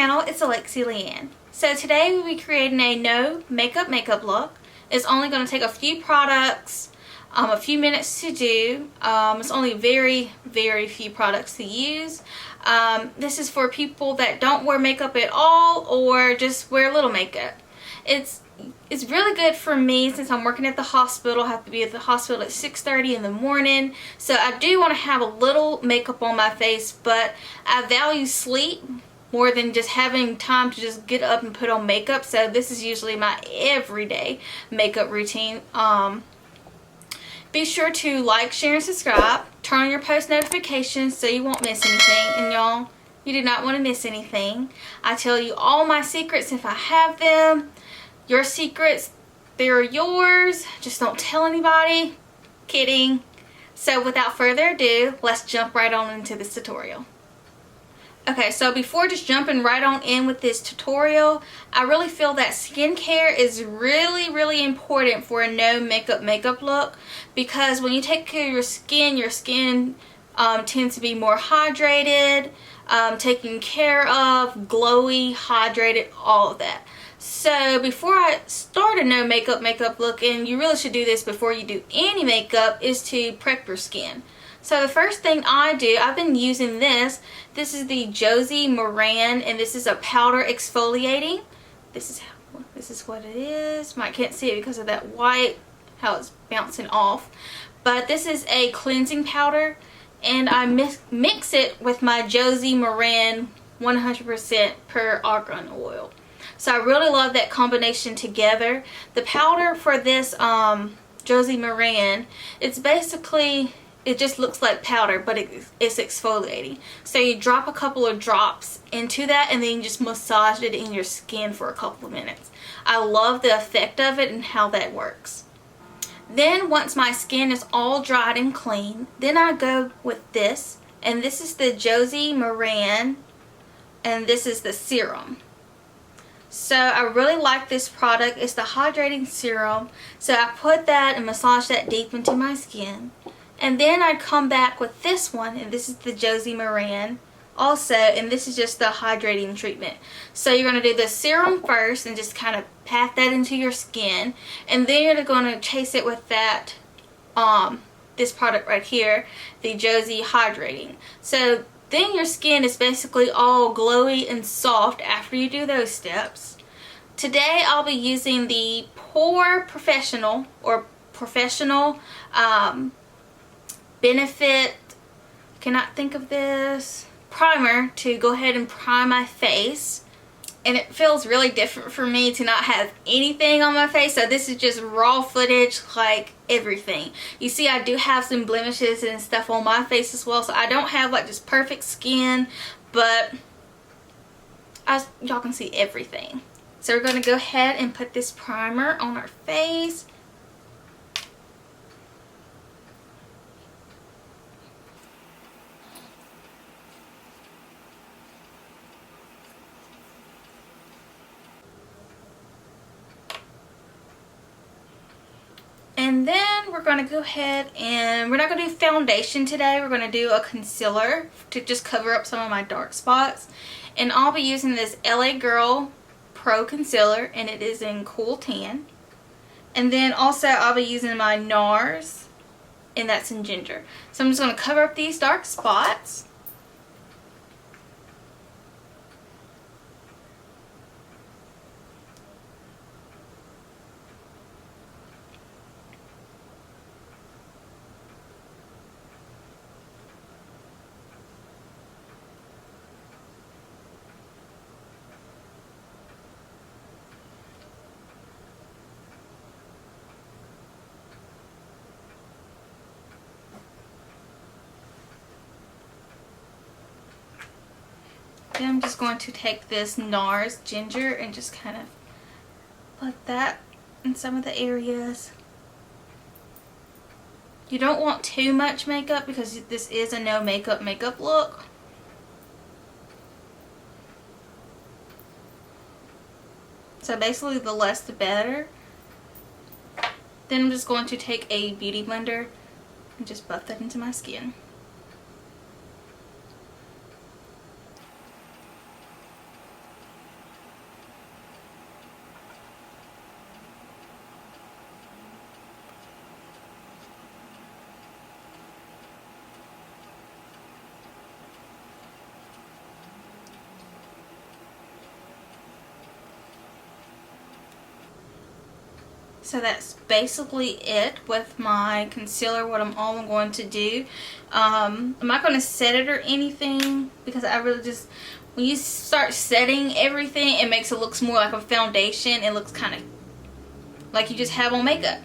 channel, it's Alexi Leanne. So today we'll be creating a no makeup look. It's only going to take a few products, a few minutes to do. It's only very few products to use. This is for people that don't wear makeup at all or just wear little makeup. It's really good for me since I'm working at the hospital. I have to be at the hospital at 6:30 in the morning. So I do want to have a little makeup on my face, but I value sleep more than just having time to just get up and put on makeup. So this is usually my everyday makeup routine. Be sure to like, share, and subscribe. Turn on your post notifications so you won't miss anything. And y'all, you do not want to miss anything. I tell you all my secrets if I have them. Your secrets, they're yours. Just don't tell anybody. Kidding. So without further ado, let's jump right on into this tutorial. Okay, so before just jumping right on in with this tutorial, I really feel that skincare is really important for a no makeup look, because when you take care of your skin tends to be more hydrated, taken care of, glowy, hydrated, all of that. So before I start a no makeup look, and you really should do this before you do any makeup, is to prep your skin. So the first thing I do, I've been using this. This is the Josie Maran, and this is a powder exfoliating. This is what it is. Might can't see it because of that white, how it's bouncing off. But this is a cleansing powder, and I mix it with my Josie Maran 100% pure argan oil. So I really love that combination together. The powder for this Josie Maran, it's basically, it just looks like powder, but it's exfoliating. So you drop a couple of drops into that, and then you just massage it in your skin for a couple of minutes. I love the effect of it and how that works. Then once my skin is all dried and clean, then I go with this, and this is the Josie Maran, and this is the serum. So I really like this product. It's the hydrating serum. So I put that and massage that deep into my skin. And then I come back with this one, and this is the Josie Maran also, and this is just the hydrating treatment. So you're going to do the serum first and just kind of pat that into your skin, and then you're going to chase it with that this product right here, the Josie Hydrating. So then your skin is basically all glowy and soft after you do those steps. Today I'll be using the POREfessional or Professional Benefit, cannot think of this, primer to go ahead and prime my face. And it feels really different for me to not have anything on my face. So this is just raw footage, like everything. You see, I do have some blemishes and stuff on my face as well. So I don't have like just perfect skin, but y'all can see everything. So we're going to go ahead and put this primer on our face. And then we're going to go ahead and we're not going to do foundation today. We're going to do a concealer to just cover up some of my dark spots. And I'll be using this LA Girl Pro Concealer, and it is in Cool Tan. And then also I'll be using my NARS, and that's in Ginger. So I'm just going to cover up these dark spots. Then I'm just going to take this NARS Ginger and just kind of put that in some of the areas. You don't want too much makeup because this is a no makeup look. So basically the less the better. Then I'm just going to take a beauty blender and just buff that into my skin. So that's basically it with my concealer, what I'm going to do. I'm not going to set it or anything because I really just, when you start setting everything, it makes it look more like a foundation. It looks kind of like you just have on makeup.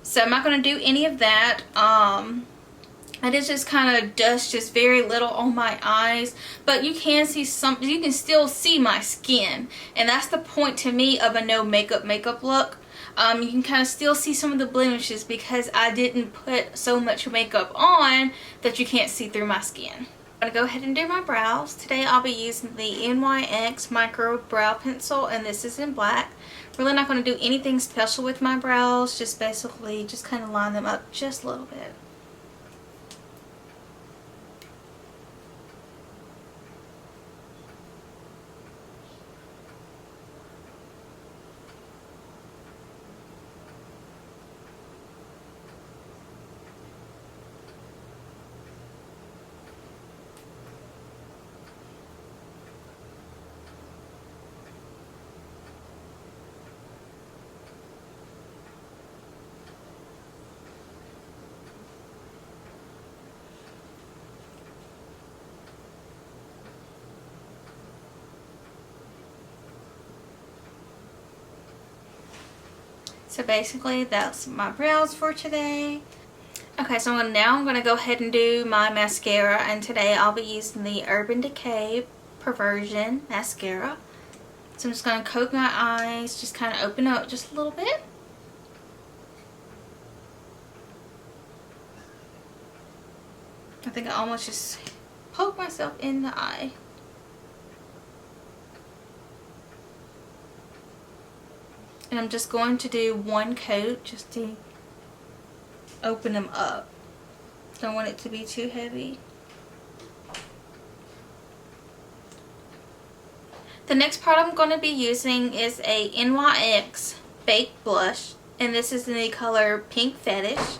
So I'm not going to do any of that. I did just kind of dust just very little on my eyes, but you can see you can still see my skin, and that's the point to me of a no makeup look. You can kind of still see some of the blemishes because I didn't put so much makeup on that you can't see through my skin. I'm going to go ahead and do my brows. Today I'll be using the NYX Micro Brow Pencil, and this is in black. Really not going to do anything special with my brows, just basically just kind of line them up just a little bit. So basically that's my brows for today. Okay, so now I'm going to go ahead and do my mascara, and today I'll be using the Urban Decay Perversion mascara. So I'm just going to coat my eyes, just kind of open up just a little bit. I think I almost just poked myself in the eye. And I'm just going to do one coat just to open them up. Don't want it to be too heavy. The next product I'm going to be using is a NYX Fake Blush, and this is in the color Pink Fetish.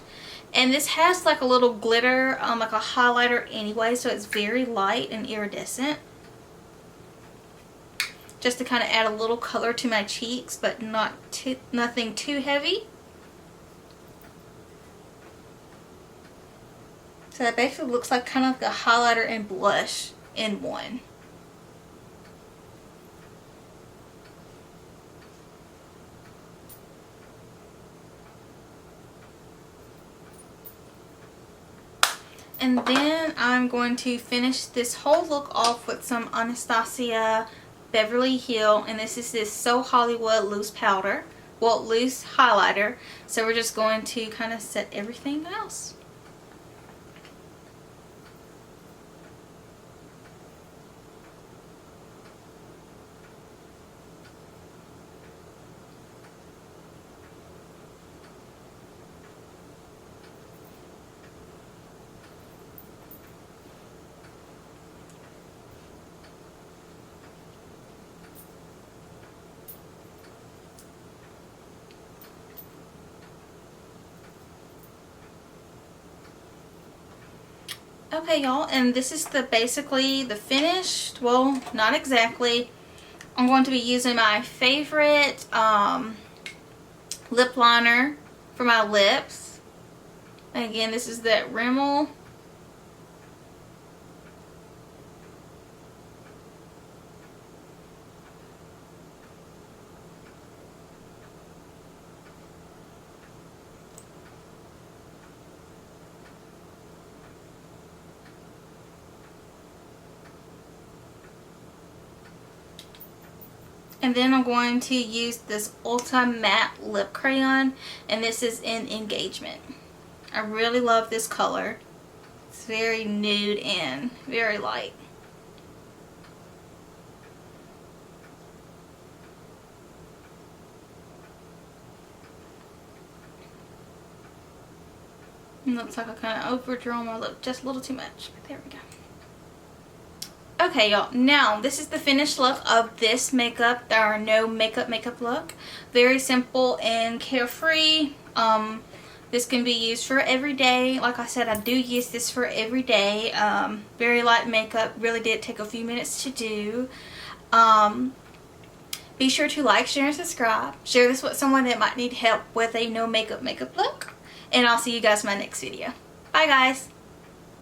And this has like a little glitter, like a highlighter anyway, so it's very light and iridescent. Just to kind of add a little color to my cheeks, but nothing too heavy. So that basically looks like kind of like a highlighter and blush in one. And then I'm going to finish this whole look off with some Anastasia Beverly Hill, and this is this So Hollywood loose powder, well, loose highlighter. So we're just going to kind of set everything else. Okay, y'all, and this is basically the finished, well, not exactly. I'm going to be using my favorite lip liner for my lips. And again, this is that Rimmel. And then I'm going to use this Ulta Matte Lip Crayon, and this is in Engagement. I really love this color. It's very nude and very light. It looks like I kind of overdraw my lip just a little too much, but there we go. Okay, y'all, now this is the finished look of this makeup. There are no makeup look. Very simple and carefree. This can be used for every day. Like I said, I do use this for every day. Very light makeup. Really did take a few minutes to do. Be sure to like, share, and subscribe. Share this with someone that might need help with a no makeup look. And I'll see you guys in my next video. Bye guys.